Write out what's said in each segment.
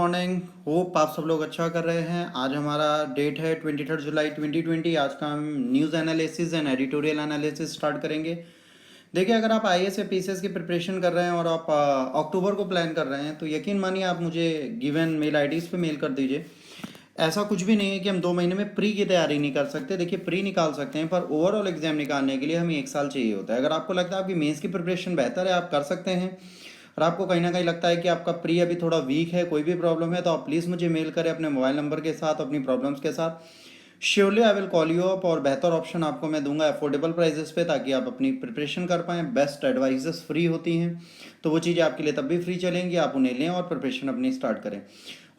Morning. Hope आप सब लोग अच्छा कर रहे हैं। आज हमारा डेट है 23 जुलाई 2020। आज का हम news analysis and editorial analysis start करेंगे। देखिए, अगर आप आईएएस या पीसीएस की प्रिपरेशन कर रहे हैं और आप अक्टूबर को प्लान कर रहे हैं तो यकीन मानिए आप मुझे गिवन मेल आईडीज़ पे मेल कर दीजिए। ऐसा कुछ भी नहीं है कि हम 2 महीने में प्री की तैयारी नहीं कर सकते। देखिए, प्री निकाल सकते हैं पर ओवरऑल एग्जाम निकालने के लिए हमें 1 साल चाहिए होता है। अगर आपको लगता है आपकी मेंस की प्रिपरेशन बेहतर है, आप कर सकते हैं, और आपको कहीं ना कहीं लगता है कि आपका प्री अभी थोड़ा वीक है, कोई भी प्रॉब्लम है, तो आप प्लीज़ मुझे मेल करें अपने मोबाइल नंबर के साथ, अपनी प्रॉब्लम्स के साथ। Surely I will call you up और बेहतर ऑप्शन आपको मैं दूंगा अफोर्डेबल प्राइजेस पे, ताकि आप अपनी प्रिपरेशन कर पाएँ। बेस्ट एडवाइजेस फ्री होती हैं, तो वो चीज़ें आपके लिए तब भी फ्री चलेंगी, आप उन्हें लें और प्रिपरेशन अपनी स्टार्ट करें।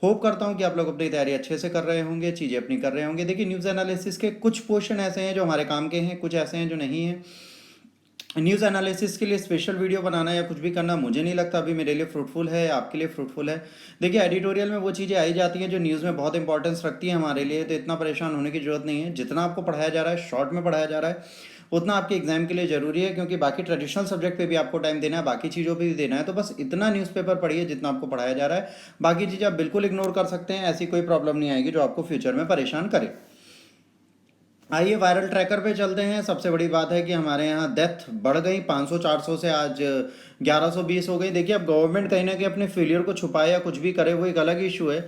होप करता हूँ कि आप लोग अपनी तैयारी अच्छे से कर रहे होंगे, चीज़ें अपनी कर रहे होंगे। देखिए, न्यूज़ एनालिसिस के कुछ पोर्शन ऐसे हैं जो हमारे काम के हैं, कुछ ऐसे हैं जो नहीं हैं। न्यूज़ एनालिसिस के लिए स्पेशल वीडियो बनाना या कुछ भी करना मुझे नहीं लगता अभी मेरे लिए फ्रूटफुल है, आपके लिए फ्रूटफुल है। देखिए, एडिटोरियल में वो चीज़ें आई जाती हैं जो न्यूज़ में बहुत इंपॉर्टेंस रखती है हमारे लिए, तो इतना परेशान होने की जरूरत नहीं है। जितना आपको पढ़ाया जा रहा है, शॉर्ट में पढ़ाया जा रहा है, उतना आपके एग्जाम के लिए ज़रूरी है, क्योंकि बाकी ट्रेडिशनल सब्जेक्ट पे भी आपको टाइम देना है, बाकी चीज़ों पे भी देना है। तो बस इतना न्यूज़पेपर पढ़िए जितना आपको पढ़ाया जा रहा है। बाकी चीज़ें आप बिल्कुल इग्नोर कर सकते हैं, ऐसी कोई प्रॉब्लम नहीं आएगी जो आपको फ्यूचर में परेशान करे। आइए वायरल ट्रैकर पे चलते हैं। सबसे बड़ी बात है कि हमारे यहाँ डेथ बढ़ गई 500-400 से आज 1120 हो गई। देखिए, अब गवर्नमेंट कहीं ना कहीं अपने फेलियर को छुपाए या कुछ भी करे, वो एक अलग इशू है,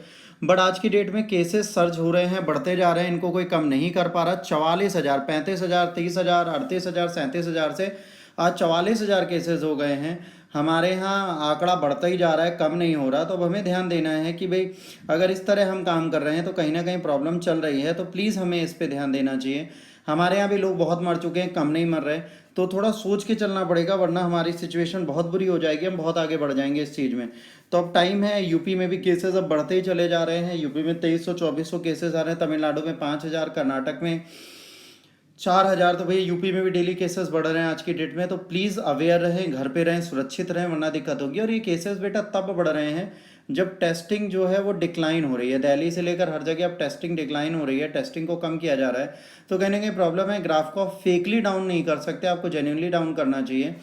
बट आज की डेट में केसेस सर्ज हो रहे हैं, बढ़ते जा रहे हैं, इनको कोई कम नहीं कर पा रहा। 44,000, 35,000, 30,000, 38,000, 37,000 से आज 44,000 केसेस हो गए हैं। हमारे यहाँ आंकड़ा बढ़ता ही जा रहा है, कम नहीं हो रहा। तो अब हमें ध्यान देना है कि भाई, अगर इस तरह हम काम कर रहे हैं तो कहीं ना कहीं प्रॉब्लम चल रही है, तो प्लीज़ हमें इस पर ध्यान देना चाहिए। हमारे यहाँ भी लोग बहुत मर चुके हैं, कम नहीं मर रहे, तो थोड़ा सोच के चलना पड़ेगा, वरना हमारी सिचुएशन बहुत बुरी हो जाएगी, हम बहुत आगे बढ़ जाएंगे इस चीज़ में। तो अब टाइम है। यूपी में भी केसेस अब बढ़ते ही चले जा रहे हैं। यूपी में 2300-2400 केसेस आ रहे हैं, तमिलनाडु में 5,000, कर्नाटक में 4,000। तो भैया यूपी में भी डेली केसेस बढ़ रहे हैं आज की डेट में। तो प्लीज़ अवेयर रहें, घर पे रहें, सुरक्षित रहें, वरना दिक्कत होगी। और ये केसेस बेटा तब बढ़ रहे हैं जब टेस्टिंग जो है वो डिक्लाइन हो रही है। दिल्ली से लेकर हर जगह अब टेस्टिंग डिक्लाइन हो रही है, टेस्टिंग को कम किया जा रहा है। तो कहने की प्रॉब्लम है, ग्राफ को आप फेकली डाउन नहीं कर सकते, आपको जेन्युइनली डाउन करना चाहिए।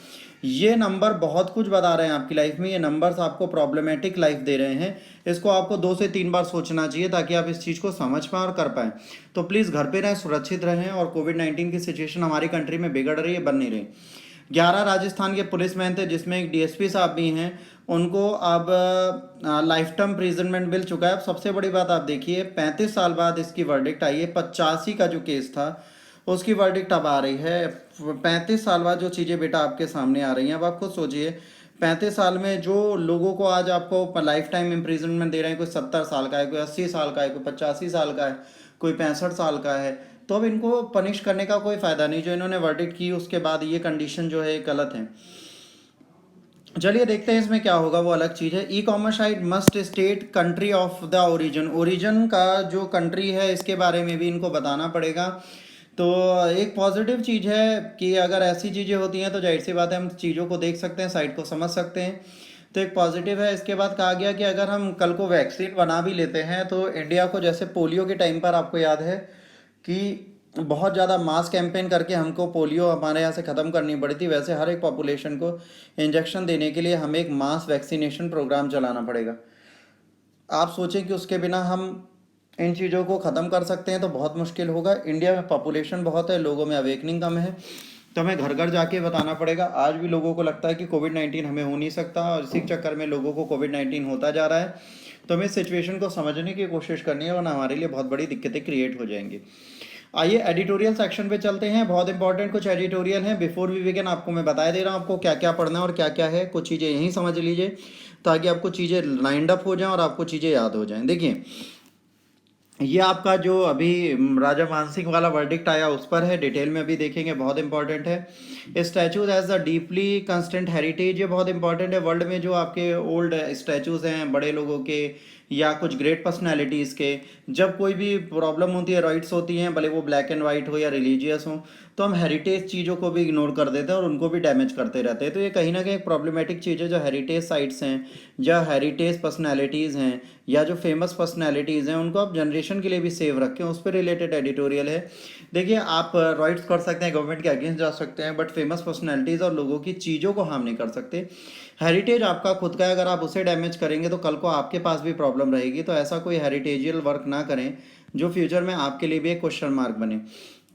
ये नंबर बहुत कुछ बता रहे हैं आपकी लाइफ में, ये नंबर्स आपको प्रॉब्लमेटिक लाइफ दे रहे हैं। इसको आपको 2 से 3 बार सोचना चाहिए, ताकि आप इस चीज़ को समझ पाएँ और कर पाएँ। तो प्लीज़ घर पे रहें, सुरक्षित रहें। और कोविड-19 की सिचुएशन हमारी कंट्री में बिगड़ रही है, बन नहीं रही। 11 राजस्थान के पुलिसमैन थे, जिसमें एक डीएसपी साहब भी हैं, उनको अब लाइफ टर्म प्रिजनमेंट मिल चुका है। अब सबसे बड़ी बात आप देखिए, 35 साल बाद इसकी वर्डिक्ट आई है। 85 का जो केस था उसकी वर्डिक्ट अब आ रही है। 35 साल बाद जो चीज़ें बेटा आपके सामने आ रही हैं, अब आप खुद सोचिए, 35 साल में जो लोगों को आज आपको लाइफ टाइम इम्प्रिजनमेंट दे रहे हैं, कोई 70 साल का है, कोई 80 साल का है, कोई 85 साल का है, कोई 65 साल का है। तो अब इनको पनिश करने का कोई फ़ायदा नहीं। जो इन्होंने वर्डिक्ट की उसके बाद ये कंडीशन जो है गलत है। चलिए देखते हैं इसमें क्या होगा, वो अलग चीज़ है। E commerce site must state country of the origin. Origin का जो कंट्री है इसके बारे में भी इनको बताना पड़ेगा। तो एक पॉजिटिव चीज़ है कि अगर ऐसी चीज़ें होती हैं तो जाहिर सी बात है हम चीज़ों को देख सकते हैं, साइट को समझ सकते हैं। तो एक पॉजिटिव है। इसके बाद कहा गया कि अगर हम कल को वैक्सीन बना भी लेते हैं तो इंडिया को, जैसे पोलियो के टाइम पर आपको याद है कि बहुत ज़्यादा मास कैंपेन करके हमको पोलियो हमारे यहाँ से ख़त्म करनी पड़ी थी, वैसे हर एक पॉपुलेशन को इंजेक्शन देने के लिए हमें एक मास वैक्सीनेशन प्रोग्राम चलाना पड़ेगा। आप सोचें कि उसके बिना हम इन चीज़ों को ख़त्म कर सकते हैं तो बहुत मुश्किल होगा। इंडिया में पॉपुलेशन बहुत है, लोगों में अवेकनिंग कम है, तो हमें घर घर जाके बताना पड़ेगा। आज भी लोगों को लगता है कि कोविड-19 हमें हो नहीं सकता, और इसी चक्कर में लोगों को कोविड-19 होता जा रहा है। तो हमें सिचुएशन को समझने की कोशिश करनी है, वरना हमारे लिए बहुत बड़ी दिक्कतें क्रिएट हो जाएंगी। आइए एडिटोरियल सेक्शन पे चलते हैं। बहुत इंपॉर्टेंट कुछ एडिटोरियल हैं। बिफोर वी बिगिन आपको मैं बता दे रहा हूँ आपको क्या क्या पढ़ना है और क्या क्या है। कुछ चीज़ें यहीं समझ लीजिए, ताकि आपको चीज़ें लाइंड अप हो जाएं और आपको चीज़ें याद हो जाएं। देखिए, ये आपका जो अभी राजा मानसिंह वाला वर्डिक्ट आया उस पर है, डिटेल में अभी देखेंगे, बहुत इंपॉर्टेंट है। Statues as a deeply constant heritage, ये बहुत इंपॉर्टेंट है। वर्ल्ड में जो आपके ओल्ड स्टैचूज हैं बड़े लोगों के या कुछ ग्रेट पर्सनैलिटीज़ के, जब कोई भी प्रॉब्लम होती है, राइट्स होती हैं, भले वो ब्लैक एंड वाइट हो या रिलीजियस हो, तो हम हेरिटेज चीज़ों को भी इग्नोर कर देते हैं और उनको भी डैमेज करते रहते हैं। तो ये कहीं ना कहीं एक प्रॉब्लमेटिक चीज़ है। जो हेरिटेज साइट्स हैं या हेरिटेज पर्सनैलिटीज़ हैं या जो फेमस पर्सनैलिटीज़ हैं, उनको आप जनरेशन के लिए भी सेव रखें, उस पर रिलेटेड एडिटोरियल है। देखिए, आप राइट्स कर सकते हैं, गवर्नमेंट के अगेंस्ट जा सकते हैं, बट फेमस पर्सनैलिटीज़ और लोगों की चीज़ों को हार्म नहीं कर सकते। हेरिटेज आपका खुद का है, अगर आप उसे डैमेज करेंगे तो कल को आपके पास भी प्रॉब्लम प्रॉब्लम रहेगी। तो ऐसा कोई हेरिटेजियल वर्क ना करें जो फ्यूचर में आपके लिए भी एक क्वेश्चन मार्क बने।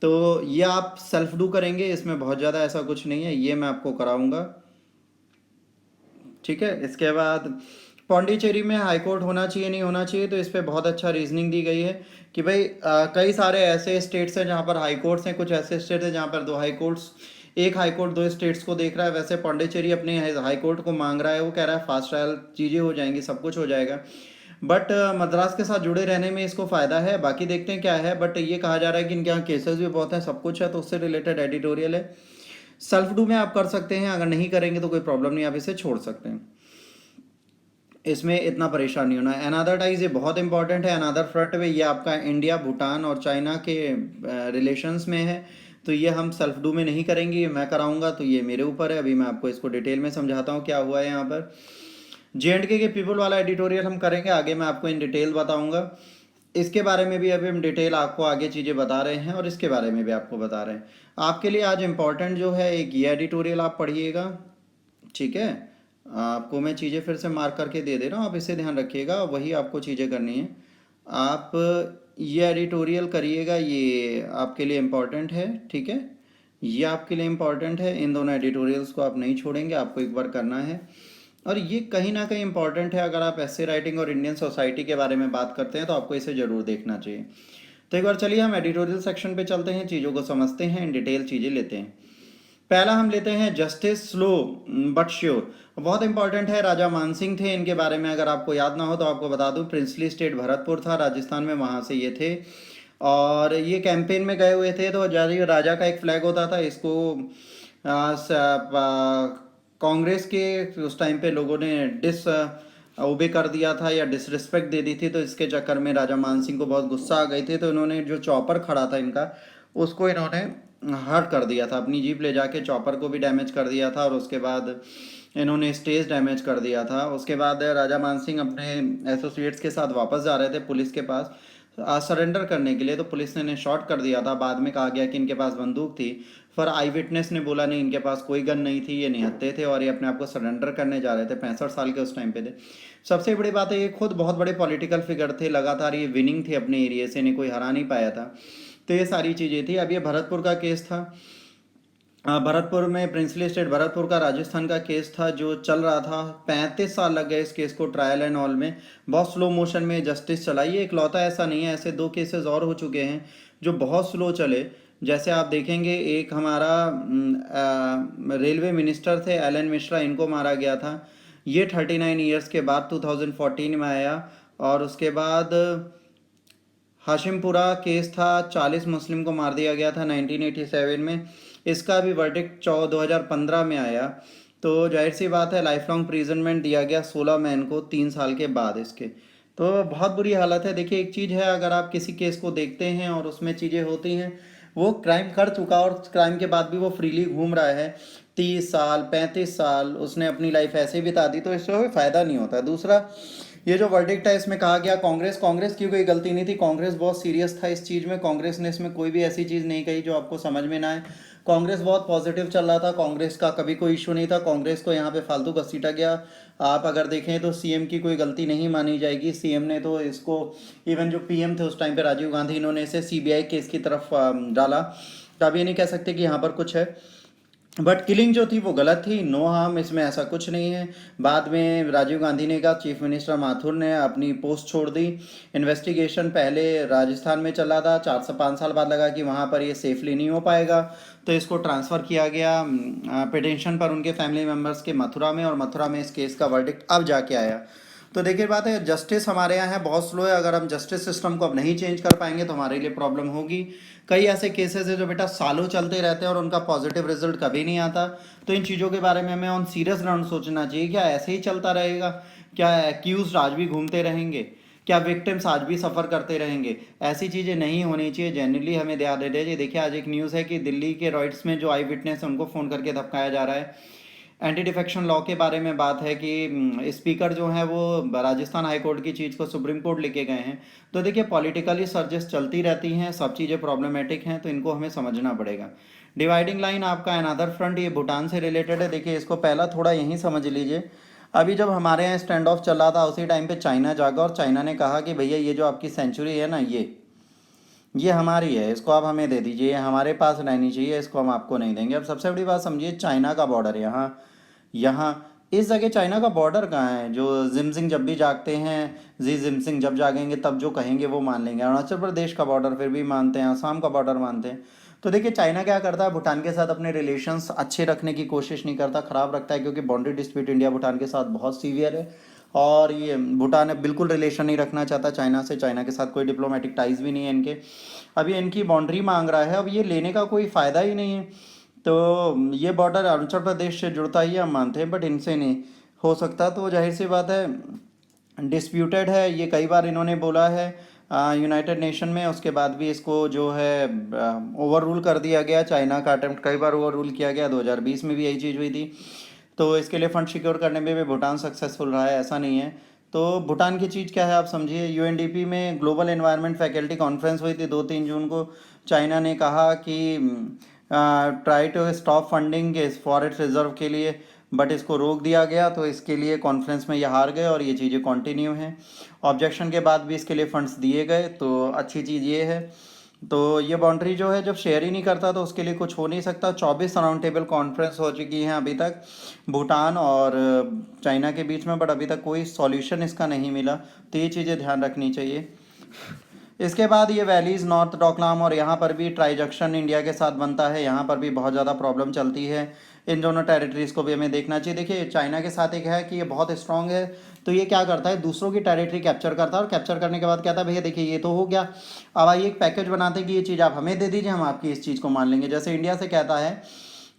तो ये आप सेल्फ डू करेंगे, इसमें बहुत ज़्यादा ऐसा कुछ नहीं है, ये मैं आपको कराऊंगा। ठीक है। इसके बाद पौंडीचेरी में हाई कोर्ट होना चाहिए नहीं होना चाहिए, तो इस पर बहुत अच्छा रीजनिंग दी गई है कि भाई कई सारे ऐसे स्टेट्स हैं जहाँ पर हाई कोर्ट्स हैं, कुछ ऐसे स्टेट हैं जहाँ पर दो हाई कोर्ट्स, एक हाई कोर्ट दो स्टेट्स को देख रहा है। वैसे पौंडीचेरी अपने हाई कोर्ट को मांग रहा है, वो कह रहा है फास्ट ट्रायल चीज़ें हो जाएंगी, सब कुछ हो जाएगा। बट मद्रास के साथ जुड़े रहने में इसको फ़ायदा है, बाकी देखते हैं क्या है। बट ये कहा जा रहा है कि इनके यहाँ केसेस भी बहुत हैं, सब कुछ है, तो उससे रिलेटेड एडिटोरियल है। सेल्फ डू में आप कर सकते हैं, अगर नहीं करेंगे तो कोई प्रॉब्लम नहीं, आप इसे छोड़ सकते हैं, इसमें इतना परेशान नहीं होना है। अनादर टाइज ये बहुत इंपॉर्टेंट है। अनादर फ्रंट में ये आपका इंडिया, भूटान और चाइना के रिलेशंस में है, तो ये हम सेल्फ डू में नहीं करेंगे, ये मैं कराऊंगा, तो ये मेरे ऊपर है। अभी मैं आपको इसको डिटेल में समझाता हूँ क्या हुआ है यहाँ पर। JNK के पीपल वाला एडिटोरियल हम करेंगे आगे, मैं आपको इन डिटेल बताऊंगा। इसके बारे में भी अभी हम डिटेल आपको आगे चीज़ें बता रहे हैं, और इसके बारे में भी आपको बता रहे हैं। आपके लिए आज इम्पॉर्टेंट जो है एक ये एडिटोरियल आप पढ़िएगा। ठीक है, आपको मैं चीज़ें फिर से मार्क करके दे दे रहा हूँ, आप इसे ध्यान रखिएगा, वही आपको चीज़ें करनी है। आप ये एडिटोरियल करिएगा, ये आपके लिए इम्पॉर्टेंट है। ठीक है, ये आपके लिए इम्पॉर्टेंट है, इन दोनों एडिटोरियल्स को आप नहीं छोड़ेंगे, आपको एक बार करना है। और ये कहीं ना कहीं इम्पॉर्टेंट है, अगर आप एस्से राइटिंग और इंडियन सोसाइटी के बारे में बात करते हैं तो आपको इसे ज़रूर देखना चाहिए। तो एक बार चलिए हम एडिटोरियल सेक्शन पे चलते हैं, चीज़ों को समझते हैं, इन डिटेल चीज़ें लेते हैं। पहला हम लेते हैं जस्टिस स्लो बट श्योर, बहुत इंपॉर्टेंट है। राजा मानसिंह थे, इनके बारे में अगर आपको याद ना हो तो आपको बता दूं, प्रिंसली स्टेट भरतपुर था राजस्थान में, वहाँ से ये थे। और ये कैंपेन में गए हुए थे, तो राजा का एक फ्लैग होता था, इसको कांग्रेस के उस टाइम पे लोगों ने ओबे कर दिया था या डिसरिस्पेक्ट दे दी थी, तो इसके चक्कर में राजा मानसिंह को बहुत गुस्सा आ गई थी, तो इन्होंने जो चॉपर खड़ा था इनका, उसको इन्होंने हर्ट कर दिया था, अपनी जीप ले जाके चॉपर को भी डैमेज कर दिया था, और उसके बाद इन्होंने स्टेज डैमेज कर दिया था। उसके बाद राजा मानसिंह अपने एसोसिएट्स के साथ वापस जा रहे थे पुलिस के पास सरेंडर करने के लिए, तो पुलिस ने इन्हें शॉट कर दिया था। बाद में कहा गया कि इनके पास बंदूक थी, पर आई विटनेस ने बोला नहीं, इनके पास कोई गन नहीं थी, ये निहत्थे थे और ये अपने आप को सरेंडर करने जा रहे थे। 65 साल के उस टाइम पे थे। सबसे बड़ी बात है, ये खुद बहुत बड़े पॉलिटिकल फिगर थे, लगातार ये विनिंग थे अपने एरिया से, इन्हें कोई हरा नहीं पाया था। तो ये सारी चीज़ें थी। अब ये भरतपुर का केस था, भरतपुर में प्रिंसली स्टेट भरतपुर का राजस्थान का केस था जो चल रहा था। 35 साल लग गए इस केस को ट्रायल एंड ऑल में, बहुत स्लो मोशन में जस्टिस चला। ये इकलौता ऐसा नहीं है, ऐसे 2 केसेस और हो चुके हैं जो बहुत स्लो चले। जैसे आप देखेंगे, एक हमारा रेलवे मिनिस्टर थे एलन मिश्रा, इनको मारा गया था, ये 39 ईयर्स के बाद 2014 में आया। और उसके बाद हाशिमपुरा केस था, 40 मुस्लिम को मार दिया गया था 1987 में, इसका भी वर्डिक्ट 2015 में आया। तो जाहिर सी बात है, लाइफ लॉन्ग प्रिजनमेंट दिया गया 16 मैन को 3 साल के बाद इसके। तो बहुत बुरी हालत है। देखिए, एक चीज़ है, अगर आप किसी केस को देखते हैं और उसमें चीज़ें होती हैं, वो क्राइम कर चुका और क्राइम के बाद भी वो फ्रीली घूम रहा है, 30 साल 35 साल उसने अपनी लाइफ ऐसे बिता दी, तो इससे कोई फ़ायदा नहीं होता। दूसरा, ये जो वर्डिक्ट है इसमें कहा गया कांग्रेस की कोई गलती नहीं थी, कांग्रेस बहुत सीरियस था इस चीज़ में, कांग्रेस ने इसमें कोई भी ऐसी चीज़ नहीं कही जो आपको समझ में ना आए। कांग्रेस बहुत पॉजिटिव चल रहा था, कांग्रेस का कभी कोई इशू नहीं था, कांग्रेस को यहाँ पे फालतू घसीटा गया। आप अगर देखें तो सीएम की कोई गलती नहीं मानी जाएगी, सीएम ने तो इसको, इवन जो पीएम थे उस टाइम पे राजीव गांधी, इन्होंने इसे सीबीआई केस की तरफ डाला। तब ये नहीं कह सकते कि यहाँ पर कुछ है, बट किलिंग जो थी वो गलत थी, नो हार्म, इसमें ऐसा कुछ नहीं है। बाद में राजीव गांधी ने कहा, चीफ मिनिस्टर माथुर ने अपनी पोस्ट छोड़ दी। इन्वेस्टिगेशन पहले राजस्थान में चला था, 4 से 5 साल बाद लगा कि वहाँ पर ये सेफली नहीं हो पाएगा, तो इसको ट्रांसफ़र किया गया पिटिशन पर उनके फैमिली मेम्बर्स के मथुरा में, और मथुरा में इस केस का वर्डिक्ट अब जाके आया। तो देखिए, बात है, जस्टिस हमारे यहाँ है बहुत स्लो है, अगर हम जस्टिस सिस्टम को अब नहीं चेंज कर पाएंगे तो हमारे लिए प्रॉब्लम होगी। कई ऐसे केसेस है जो बेटा सालों चलते रहते हैं और उनका पॉजिटिव रिजल्ट कभी नहीं आता। तो इन चीज़ों के बारे में हमें ऑन सीरियस ग्राउंड सोचना चाहिए, क्या ऐसे ही चलता रहेगा? क्या एक्यूज आज भी घूमते रहेंगे? क्या विक्टिम्स आज भी सफ़र करते रहेंगे? ऐसी चीज़ें नहीं होनी चाहिए। जनरली हमें ध्यान देना चाहिए। देखिए, आज एक न्यूज़ है कि दिल्ली के रॉयट्स में जो आई विटनेस है उनको फ़ोन करके धमकाया जा रहा है। एंटी डिफेक्शन लॉ के बारे में बात है कि स्पीकर जो हैं वो राजस्थान हाई कोर्ट की चीज़ को सुप्रीम कोर्ट लेके गए हैं। तो देखिए, पॉलिटिकली सर्जेस चलती रहती हैं, सब चीज़ें प्रॉब्लमेटिक हैं, तो इनको हमें समझना पड़ेगा। डिवाइडिंग लाइन आपका अनदर फ्रंट, ये भूटान से रिलेटेड है। देखिए, इसको पहला थोड़ा यहीं समझ लीजिए। अभी जब हमारे यहाँ स्टैंड ऑफ चल रहा था उसी टाइम पे चाइना जागा और चाइना ने कहा कि भैया ये जो आपकी सेंचुरी है ना, ये हमारी है, इसको आप हमें दे दीजिए, ये हमारे पास रहनी चाहिए, इसको हम आपको नहीं देंगे। अब सबसे बड़ी बात समझिए, चाइना का बॉर्डर यहाँ यहाँ इस जगह चाइना का बॉर्डर कहाँ है? जो जिनपिंग जब भी जागते हैं, जी जिनपिंग जब जागेंगे तब जो कहेंगे वो मान लेंगे। अरुणाचल प्रदेश का बॉर्डर फिर भी मानते हैं, असम का बॉर्डर मानते हैं। तो देखिए चाइना क्या करता है, भूटान के साथ अपने रिलेशंस अच्छे रखने की कोशिश नहीं करता, ख़राब रखता है, क्योंकि बाउंड्री डिस्प्यूट इंडिया भूटान के साथ बहुत सीवियर है। और ये भूटान बिल्कुल रिलेशन नहीं रखना चाहता चाइना से, चाइना के साथ कोई डिप्लोमेटिक टाइज भी नहीं है इनके। अभी इनकी बाउंड्री मांग रहा है, अब ये लेने का कोई फ़ायदा ही नहीं है। तो ये बॉर्डर अरुणाचल प्रदेश से जुड़ता ही हम मानते हैं, बट इनसे नहीं हो सकता। तो जाहिर सी बात है डिस्प्यूटेड है, ये कई बार इन्होंने बोला है यूनाइटेड नेशन में। उसके बाद भी इसको जो है ओवर रूल कर दिया गया। चाइना का अटेम्प्ट कई बार ओवर रूल किया गया, 2020 में भी यही चीज़ हुई थी। तो इसके लिए फ़ंड सिक्योर करने में भी भूटान सक्सेसफुल रहा है, ऐसा नहीं है। तो भूटान की चीज़ क्या है आप समझिए, यूएनडीपी में ग्लोबल एनवायरनमेंट फैकल्टी कॉन्फ्रेंस हुई थी 2-3 जून को। चाइना ने कहा कि ट्राई टू स्टॉप फंडिंग इस फॉरेस्ट रिजर्व के लिए, बट इसको रोक दिया गया। तो इसके लिए कॉन्फ्रेंस में ये हार गए और ये चीज़ें कंटिन्यू हैं। ऑब्जेक्शन के बाद भी इसके लिए फंड्स दिए गए, तो अच्छी चीज़ ये है। तो ये बाउंड्री जो है, जब शेयर ही नहीं करता तो उसके लिए कुछ हो नहीं सकता। 24 राउंड टेबल कॉन्फ्रेंस हो चुकी हैं अभी तक भूटान और चाइना के बीच में, बट अभी तक कोई सॉल्यूशन इसका नहीं मिला। तो ये चीज़ें ध्यान रखनी चाहिए। इसके बाद ये वैलीज नॉर्थ डोकलाम, और यहाँ पर भी ट्राइजक्शन इंडिया के साथ बनता है, यहाँ पर भी बहुत ज़्यादा प्रॉब्लम चलती है। इन दोनों टेरिटरीज़ को भी हमें देखना चाहिए। देखिए चाइना के साथ एक है कि ये बहुत स्ट्रांग है, तो ये क्या करता है, दूसरों की टेरिटरी कैप्चर करता है, और कैप्चर करने के बाद कहता है भैया देखिए ये तो हो गया, अब आइए एक पैकेज बनाते हैं कि ये चीज़ आप हमें दे दीजिए, हम आपकी इस चीज़ को मान लेंगे। जैसे इंडिया से कहता है,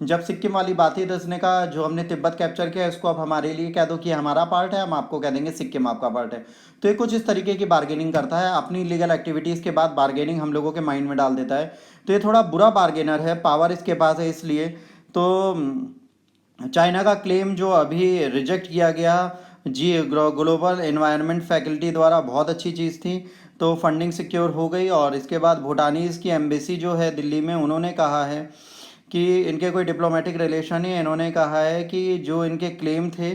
जब सिक्किम वाली बात थी तो इसने कहा जो हमने तिब्बत कैप्चर किया इसको अब हमारे लिए कह दो कि हमारा पार्ट है, हम आपको कह देंगे सिक्किम आपका पार्ट है। तो ये कुछ इस तरीके की बार्गेनिंग करता है, अपनी लीगल एक्टिविटीज़ के बाद बार्गेनिंग हम लोगों के माइंड में डाल देता है। तो ये थोड़ा बुरा बार्गेनर है, पावर इसके पास है इसलिए। तो चाइना का क्लेम जो अभी रिजेक्ट किया गया जी ग्लोबल एनवायरनमेंट फैकल्टी द्वारा, बहुत अच्छी चीज़ थी। तो फंडिंग सिक्योर हो गई, और इसके बाद भूटानीज़ की एम्बेसी जो है दिल्ली में, उन्होंने कहा है कि इनके कोई डिप्लोमेटिक रिलेशन नहीं है। इन्होंने कहा है कि जो इनके क्लेम थे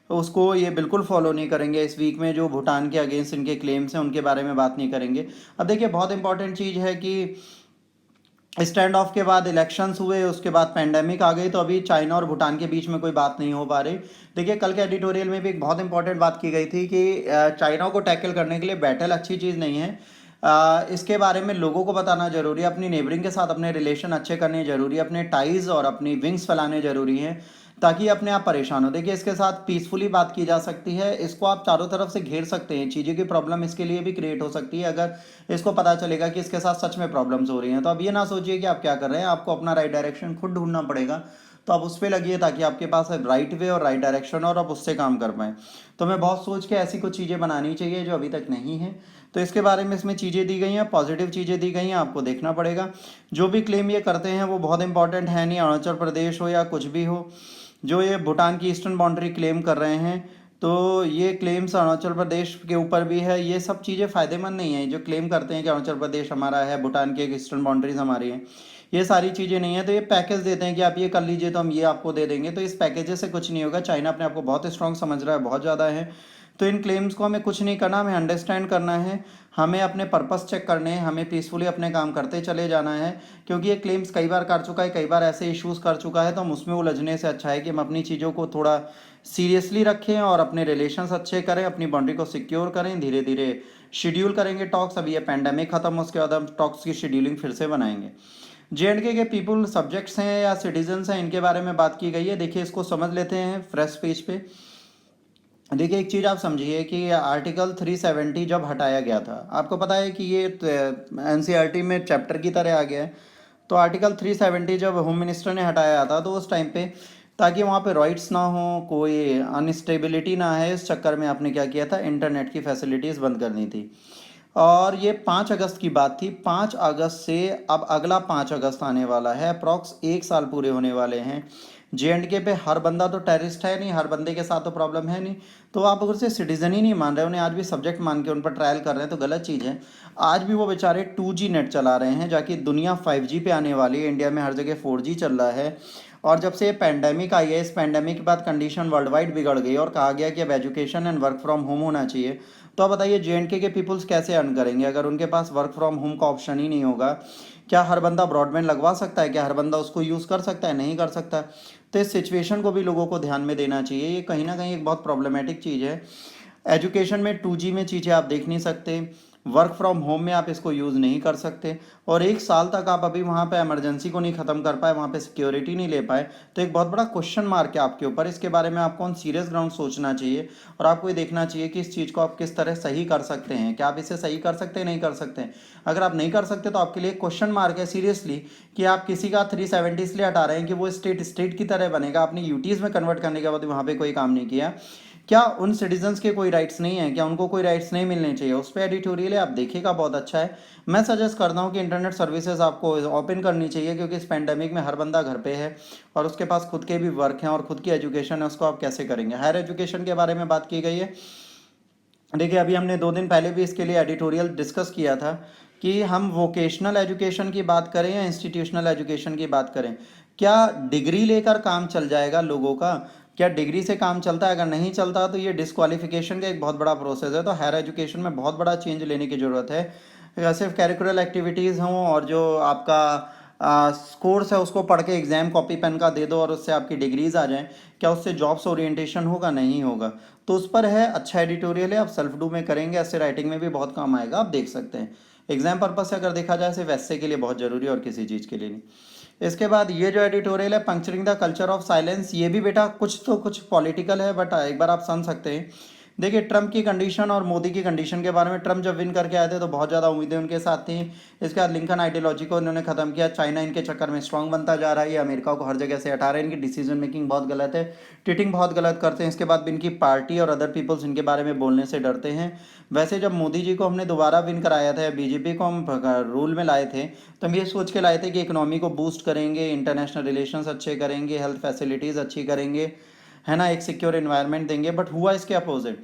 उसको ये बिल्कुल फॉलो नहीं करेंगे इस वीक में। जो भूटान के अगेंस्ट इनके क्लेम्स हैं उनके बारे में बात नहीं करेंगे। अब देखिए बहुत इंपॉर्टेंट चीज़ है कि स्टैंड ऑफ के बाद इलेक्शंस हुए, उसके बाद पेंडेमिक आ गई, तो अभी चाइना और भूटान के बीच में कोई बात नहीं हो पा रही। देखिए कल के एडिटोरियल में भी एक बहुत इंपॉर्टेंट बात की गई थी कि चाइना को टैकल करने के लिए बैटल अच्छी चीज़ नहीं है। इसके बारे में लोगों को बताना जरूरी है, अपनी नेबरिंग के साथ अपने रिलेशन अच्छे करने जरूरी है, अपने टाइज और अपनी विंग्स फैलाने जरूरी हैं, ताकि अपने आप परेशान हो। देखिए इसके साथ पीसफुली बात की जा सकती है, इसको आप चारों तरफ से घेर सकते हैं, चीज़ों की प्रॉब्लम इसके लिए भी क्रिएट हो सकती है अगर इसको पता चलेगा कि इसके साथ सच में प्रॉब्लम्स हो रही हैं। तो अब ये ना सोचिए कि आप क्या कर रहे हैं, आपको अपना राइट डायरेक्शन खुद ढूंढना पड़ेगा। तो आप उस पर लगिए ताकि आपके पास राइट वे और राइट डायरेक्शन और आप उससे काम कर पाएँ। तो मैं बहुत सोच के ऐसी कुछ चीज़ें बनानी चाहिए जो अभी तक नहीं है। तो इसके बारे में इसमें चीज़ें दी गई हैं, पॉजिटिव चीज़ें दी गई हैं, आपको देखना पड़ेगा। जो भी क्लेम ये करते हैं वो बहुत इंपॉर्टेंट है नहीं, अरुणाचल प्रदेश हो या कुछ भी हो। जो ये भूटान की ईस्टर्न बाउंड्री क्लेम कर रहे हैं, तो ये क्लेम्स अरुणाचल प्रदेश के ऊपर भी है। ये सब चीज़ें फ़ायदेमंद नहीं है। जो क्लेम करते हैं कि अरुणाचल प्रदेश हमारा है, भूटान की एक ईस्टर्न बाउंड्रीज हमारी है, ये सारी चीज़ें नहीं है। तो ये पैकेज देते हैं कि आप ये कर लीजिए तो हम ये आपको दे देंगे, तो इस पैकेज से कुछ नहीं होगा। चाइना अपने आप को बहुत स्ट्रांग समझ रहा है, बहुत ज़्यादा है। तो इन क्लेम्स को हमें कुछ नहीं करना, हमें अंडरस्टैंड करना है, हमें अपने पर्पस चेक करने हैं, हमें पीसफुली अपने काम करते चले जाना है। क्योंकि ये क्लेम्स कई बार कर चुका है, कई बार ऐसे इश्यूज़ कर चुका है, तो हम उसमें उलझने से अच्छा है कि हम अपनी चीज़ों को थोड़ा सीरियसली रखें और अपने रिलेशंस अच्छे करें, अपनी बाउंड्री को सिक्योर करें। धीरे धीरे शेड्यूल करेंगे टॉक्स। अभी ये पेंडेमिक ख़त्म, उसके बाद हम टॉक्स की शेड्यूलिंग फिर से बनाएंगे। JNK के पीपल सब्जेक्ट्स हैं या सिटीजन्स हैं, इनके बारे में बात की गई है। देखिए इसको समझ लेते हैं फ्रेश पेज पे। देखिए एक चीज़ आप समझिए कि आर्टिकल 370 जब हटाया गया था, आपको पता है कि ये NCERT में चैप्टर की तरह आ गया है। तो आर्टिकल 370 जब होम मिनिस्टर ने हटाया था, तो उस टाइम पे ताकि वहाँ पे राइट्स ना हो, कोई अनस्टेबिलिटी ना है, इस चक्कर में आपने क्या किया था, इंटरनेट की फैसिलिटीज़ बंद करनी थी। और ये 5 अगस्त की बात थी। 5 अगस्त से अब अगला 5 अगस्त आने वाला है, अप्रॉक्स 1 साल पूरे होने वाले हैं। JNK पे हर बंदा तो टेररिस्ट है नहीं, हर बंदे के साथ तो प्रॉब्लम है नहीं। तो आप अगर उसे सिटीजन ही नहीं मान रहे, उन्हें आज भी सब्जेक्ट मान के उन पर ट्रायल कर रहे हैं, तो गलत चीज़ है। आज भी वो बेचारे 2G नेट चला रहे हैं, जाकि दुनिया 5G पे आने वाली है, इंडिया में हर जगह 4G चल रहा है। और जब से ये पैंडेमिक आई है, इस पैंडेमिक के बाद कंडीशन वर्ल्ड वाइड बिगड़ गई और कहा गया कि अब education and work from home होना चाहिए। तो अब बताइए JNK के पीपल्स कैसे अर्न करेंगे अगर उनके पास वर्क फ्रॉम होम का ऑप्शन ही नहीं होगा। क्या हर बंदा ब्रॉडबैंड लगवा सकता है? क्या हर बंदा उसको यूज़ कर सकता है? नहीं कर सकता। तो इस सिचुएशन को भी लोगों को ध्यान में देना चाहिए। ये कहीं ना कहीं एक बहुत प्रॉब्लमेटिक चीज़ है। एजुकेशन में 2G में चीज़ें आप देख नहीं सकते, वर्क फ्रॉम होम में आप इसको यूज़ नहीं कर सकते, और 1 साल तक आप अभी वहाँ पे इमरजेंसी को नहीं ख़त्म कर पाए, वहाँ पे सिक्योरिटी नहीं ले पाए। तो एक बहुत बड़ा क्वेश्चन मार्क है आपके ऊपर। इसके बारे में आपको ऑन सीरियस ग्राउंड सोचना चाहिए और आपको ये देखना चाहिए कि इस चीज़ को आप किस तरह सही कर सकते हैं। क्या आप इसे सही कर सकते हैं? नहीं कर सकते हैं। अगर आप नहीं कर सकते तो आपके लिए क्वेश्चन मार्क है सीरियसली कि आप किसी का 370 इसलिए हटा रहे हैं कि वो स्टेट स्टेट की तरह बनेगा। आपने यूटीज़ में कन्वर्ट करने के बाद वहाँ पर कोई काम नहीं किया। क्या उन सिटीजन्स के कोई राइट्स नहीं है? क्या उनको कोई राइट्स नहीं मिलने चाहिए? उस पर एडिटोरियल है, आप देखिएगा, बहुत अच्छा है। मैं सजेस्ट करता हूँ कि इंटरनेट सर्विसेज आपको ओपन करनी चाहिए, क्योंकि इस पेंडेमिक में हर बंदा घर पे है और उसके पास खुद के भी वर्क हैं और खुद की एजुकेशन है, उसको आप कैसे करेंगे। हायर एजुकेशन के बारे में बात की गई है। देखिए, अभी हमने 2 दिन पहले भी इसके लिए एडिटोरियल डिस्कस किया था कि हम वोकेशनल एजुकेशन की बात करें या इंस्टीट्यूशनल एजुकेशन की बात करें। क्या डिग्री लेकर काम चल जाएगा लोगों का? क्या डिग्री से काम चलता है? अगर नहीं चलता तो ये डिस्क्वालिफिकेशन का एक बहुत बड़ा प्रोसेस है। तो हायर एजुकेशन में बहुत बड़ा चेंज लेने की ज़रूरत है। सिर्फ कैरिकुलर एक्टिविटीज़ हों और जो आपका कोर्स है उसको पढ़ के एग्ज़ाम कॉपी पेन का दे दो और उससे आपकी डिग्रीज आ जाएं। क्या उससे जॉब्स ओरिएंटेशन होगा? नहीं होगा। तो उस पर है, अच्छा एडिटोरियल है, आप सेल्फ डू में करेंगे, ऐसे राइटिंग में भी बहुत काम आएगा, आप देख सकते हैं। एग्जाम पर्पज से अगर देखा जाए सिर्फ ऐसे के लिए बहुत ज़रूरी है और किसी चीज़ के लिए नहीं। इसके बाद ये जो एडिटोरियल है, पंक्चरिंग द कल्चर ऑफ साइलेंस, ये भी बेटा कुछ तो कुछ पॉलिटिकल है, बट एक बार आप समझ सकते हैं। देखिए, ट्रम्प की कंडीशन और मोदी की कंडीशन के बारे में, ट्रम्प जब विन करके आए थे तो बहुत ज़्यादा उम्मीदें उनके साथ थी। इसके बाद लिंकन आइडियोलॉजी को उन्होंने ख़त्म किया। चाइना इनके चक्कर में स्ट्रांग बनता जा रहा है, ये अमेरिका को हर जगह से हटा रहे हैं, इनकी डिसीजन मेकिंग बहुत गलत है, टिटिंग बहुत गलत करते हैं। इसके बाद भी इनकी पार्टी और अदर पीपल्स इनके बारे में बोलने से डरते हैं। वैसे जब मोदी जी को हमने दोबारा विन कराया था, बीजेपी को हम रूल में लाए थे, तो हम ये सोच के लाए थे कि इकोनॉमी को बूस्ट करेंगे, इंटरनेशनल रिलेशंस अच्छे करेंगे, हेल्थ फैसिलिटीज़ अच्छी करेंगे, है ना, एक सिक्योर एनवायरनमेंट देंगे। बट हुआ इसके अपोजिट।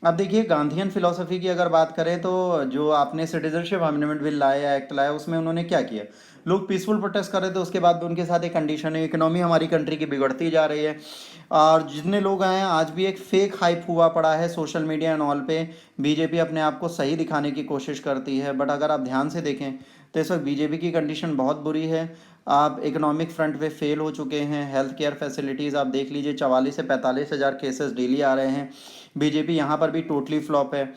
अब देखिए, गांधीयन फिलॉसफी की अगर बात करें तो जो आपने सिटीजनशिप अमेंडमेंट बिल लाया, एक्ट लाया, उसमें उन्होंने क्या किया? लोग पीसफुल प्रोटेस्ट कर रहे थे, उसके बाद भी उनके साथ एक कंडीशन है, इकोनॉमी हमारी कंट्री की बिगड़ती जा रही है और जितने लोग आए हैं आज भी एक फेक हाइप हुआ पड़ा है सोशल मीडिया एंड ऑल पे। बीजेपी अपने आप को सही दिखाने की कोशिश करती है, बट अगर आप ध्यान से देखें तो इस वक्त बीजेपी की कंडीशन बहुत बुरी है। आप इकोनॉमिक फ्रंट पे फेल हो चुके हैं। हेल्थ केयर फैसिलिटीज़ आप देख लीजिए, 44 से 45 हज़ार केसेस डेली आ रहे हैं। बीजेपी यहाँ पर भी टोटली फ्लॉप है।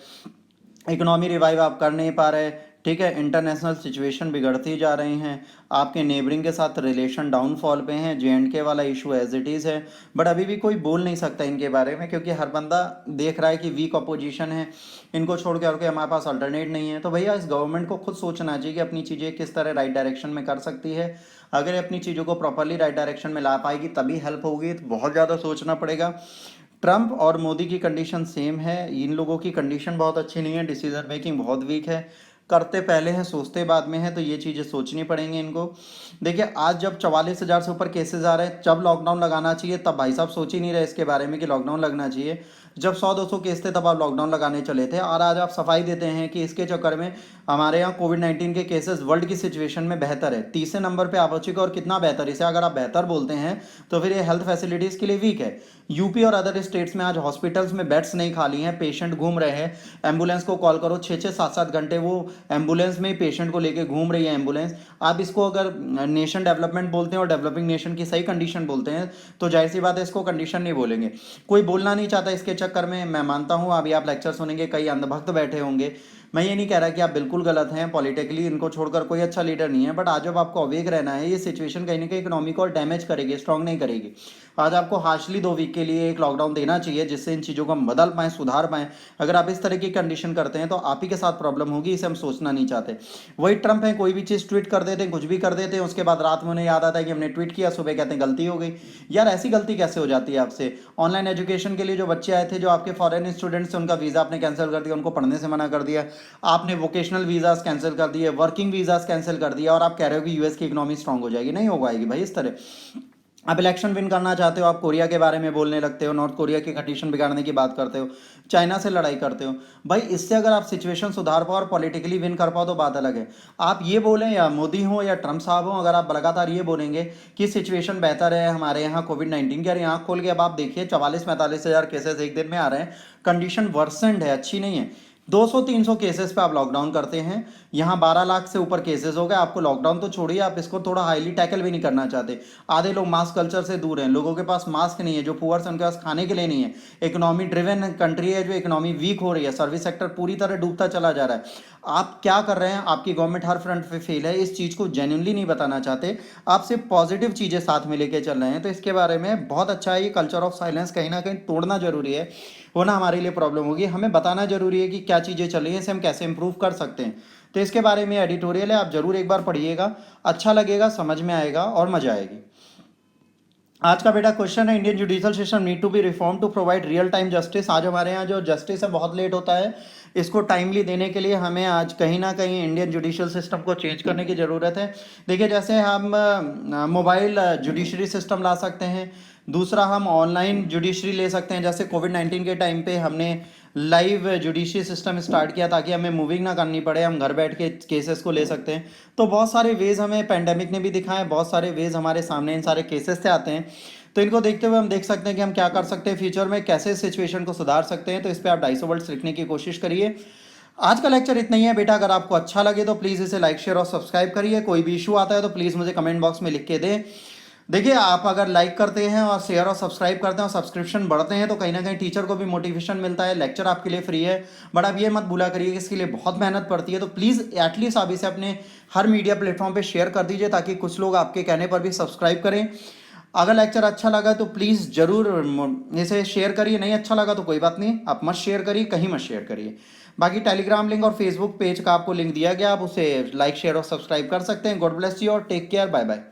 इकोनॉमी रिवाइव आप कर नहीं पा रहे, ठीक है। इंटरनेशनल सिचुएशन बिगड़ती जा रही हैं, आपके नेबरिंग के साथ रिलेशन डाउनफॉल पे हैं, JNK वाला इशू एज इट इज़ है। बट अभी भी कोई बोल नहीं सकता इनके बारे में, क्योंकि हर बंदा देख रहा है कि वीक अपोजिशन है, इनको छोड़ के और कोई हमारे पास अल्टरनेट नहीं है। तो भैया, इस गवर्नमेंट को खुद सोचना चाहिए कि अपनी चीज़ें किस तरह राइट डायरेक्शन में कर सकती है। अगर ये अपनी चीज़ों को प्रॉपरली राइट डायरेक्शन में ला पाएगी तभी हेल्प होगी, तो बहुत ज़्यादा सोचना पड़ेगा। ट्रम्प और मोदी की कंडीशन सेम है, इन लोगों की कंडीशन बहुत अच्छी नहीं है, डिसीजन मेकिंग बहुत वीक है, करते पहले हैं सोचते बाद में है। तो ये चीज़ें सोचनी पड़ेंगी इनको। देखिए, आज जब 44 हज़ार से ऊपर केसेस आ रहे हैं, जब लॉकडाउन लगाना चाहिए तब भाई साहब सोच ही नहीं रहे इसके बारे में कि लॉकडाउन लगना चाहिए। जब 100-200 केस थे तब आप लॉकडाउन लगाने चले थे, और आज आप सफाई देते हैं कि इसके चक्कर में हमारे यहाँ कोविड-19 के केसेस वर्ल्ड की सिचुएशन में बेहतर है, तीसरे नंबर पे आप हो चुके। और कितना बेहतर, इसे अगर आप बेहतर बोलते हैं तो फिर ये हेल्थ फैसिलिटीज़ के लिए वीक है। यूपी और अदर स्टेट्स में आज हॉस्पिटल्स में बेड्स नहीं खाली हैं, पेशेंट घूम रहे हैं। एम्बुलेंस को कॉल करो, 6-6 7-7 घंटे वो एम्बुलेंस में ही पेशेंट को लेके घूम रही है एम्बुलेंस। आप इसको अगर नेशन डेवलपमेंट बोलते हैं और डेवलपिंग नेशन की सही कंडीशन बोलते हैं तो जाहिर सी बात है इसको कंडीशन नहीं बोलेंगे। कोई बोलना नहीं चाहता इसके चक्कर में। मैं मानता हूँ अभी आप लेक्चर सुनेंगे, कई अंधभक्त बैठे होंगे। मैं ये नहीं कह रहा कि आप बिल्कुल गलत हैं, पॉलिटिकली इनको छोड़कर कोई अच्छा लीडर नहीं है, बट आज जब आपको अवेक रहना है, ये सिचुएशन कहीं ना कहीं इकोनॉमी को डैमेज करेगी, स्ट्रांग नहीं करेगी। आज आपको हार्शली 2 वीक के लिए एक लॉकडाउन देना चाहिए, जिससे इन चीज़ों को हम बदल पाएँ, सुधार पाएँ। अगर आप इस तरह की कंडीशन करते हैं तो आप ही के साथ प्रॉब्लम होगी, इसे हम सोचना नहीं चाहते। वही ट्रंप है, कोई भी चीज़ ट्वीट कर देते हैं, कुछ भी कर देते हैं, उसके बाद रात में उन्हें याद आता है कि हमने ट्वीट किया, सुबह कहते हैं गलती हो गई। यार, ऐसी गलती कैसे हो जाती है आपसे? ऑनलाइन एजुकेशन के लिए जो बच्चे आए थे, जो आपके फॉरेन स्टूडेंट्स हैं, उनका वीज़ा आपने कैंसिल कर दिया, उनको पढ़ने से मना कर दिया। आपने वोकेशनल वीज़ास कैंसिल कर दिए, वर्किंग वीज़ास कैंसिल कर दिया, और आप कह रहे हो कि US की इकोनॉमी स्ट्रांग हो जाएगी। नहीं हो पाएगी भाई इस तरह। आप इलेक्शन विन करना चाहते हो, आप कोरिया के बारे में बोलने लगते हो, नॉर्थ कोरिया की कंडीशन बिगाड़ने की बात करते हो, चाइना से लड़ाई करते हो। भाई इससे अगर आप सिचुएशन सुधार पाओ और पॉलिटिकली विन कर पाओ तो बात अलग है। आप ये बोलें, या मोदी हो या ट्रम्प साहब हो, अगर आप लगातार ये बोलेंगे कि सिचुएशन बेहतर है हमारे यहाँ कोविड-19 की, अरे आँख खोल के अब आप देखिए 44-45 हज़ार केसेस एक दिन में आ रहे हैं, कंडीशन वर्सेंड है, अच्छी नहीं है। 200-300 केसेस पे आप लॉकडाउन करते हैं, यहाँ 12 लाख से ऊपर केसेस हो गए, आपको लॉकडाउन तो छोड़िए, आप इसको थोड़ा हाईली टैकल भी नहीं करना चाहते। आधे लोग मास्क कल्चर से दूर हैं, लोगों के पास मास्क नहीं है, जो पुअर्स हैं उनके पास खाने के लिए नहीं है। इकोनॉमी ड्रिवन कंट्री है, जो इकोनॉमी वीक हो रही है, सर्विस सेक्टर पूरी तरह डूबता चला जा रहा है। आप क्या कर रहे हैं, आपकी गवर्नमेंट हर फ्रंट पे फेल है, इस चीज़ को जेन्युइनली नहीं बताना चाहते, आप सिर्फ पॉजिटिव चीज़ें साथ में लेके चल रहे हैं। तो इसके बारे में बहुत अच्छा है, ये कल्चर ऑफ साइलेंस कहीं ना कहीं तोड़ना जरूरी है, वरना हमारे लिए प्रॉब्लम होगी। हमें बताना जरूरी है कि क्या चीज़ें चल रही हैं, इसे हम कैसे इंप्रूव कर सकते हैं। तो इसके बारे में एडिटोरियल है, आप जरूर एक बार पढ़िएगा, अच्छा लगेगा, समझ में आएगा और मजा आएगी। आज का बेटा क्वेश्चन है, Indian judicial system need to be reform to provide real time justice. आज हमारे यहाँ जो जस्टिस है बहुत लेट होता है, इसको टाइमली देने के लिए हमें आज कहीं ना कहीं इंडियन जुडिशियल सिस्टम को चेंज करने की ज़रूरत है। देखिए जैसे हम मोबाइल जुडिशरी सिस्टम ला सकते हैं, दूसरा हम ऑनलाइन जुडिशरी ले सकते हैं। जैसे कोविड-19 के टाइम पे हमने लाइव जुडिशरी सिस्टम स्टार्ट किया ताकि हमें मूविंग ना करनी पड़े, हम घर बैठ के केसेस को ले सकते हैं। तो बहुत सारे वेज हमें पेंडेमिक ने भी दिखाए, बहुत सारे वेज हमारे सामने इन सारे केसेस से आते हैं। तो इनको देखते हुए हम देख सकते हैं कि हम क्या कर सकते हैं फ्यूचर में, कैसे सिचुएशन को सुधार सकते हैं। तो इस पर आप 250 वर्ड्स लिखने की कोशिश करिए। आज का लेक्चर इतना ही है बेटा, अगर आपको अच्छा लगे तो प्लीज़ इसे लाइक शेयर और सब्सक्राइब करिए। कोई भी इशू आता है तो प्लीज़ मुझे कमेंट बॉक्स में लिख के दें। देखिए आप अगर लाइक करते हैं और शेयर और सब्सक्राइब करते हैं और सब्सक्रिप्शन बढ़ते हैं तो कहीं ना कहीं टीचर को भी मोटिवेशन मिलता है, लेक्चर आपके लिए फ्री है। बट आप ये मत भूला करिए कि इसके लिए बहुत मेहनत पड़ती है। तो प्लीज़ एटलीस्ट आप इसे अपने हर मीडिया प्लेटफॉर्म पे शेयर कर दीजिए ताकि कुछ लोग आपके कहने पर भी सब्सक्राइब करें। अगर लेक्चर अच्छा लगा तो प्लीज़ ज़रूर इसे शेयर करिए, नहीं अच्छा लगा तो कोई बात नहीं, आप मत शेयर करिए, कहीं मत शेयर करिए। बाकी टेलीग्राम लिंक और फेसबुक पेज का आपको लिंक दिया गया, आप उसे लाइक शेयर और सब्सक्राइब कर सकते हैं। गॉड ब्लेस यू और टेक केयर, बाय बाय।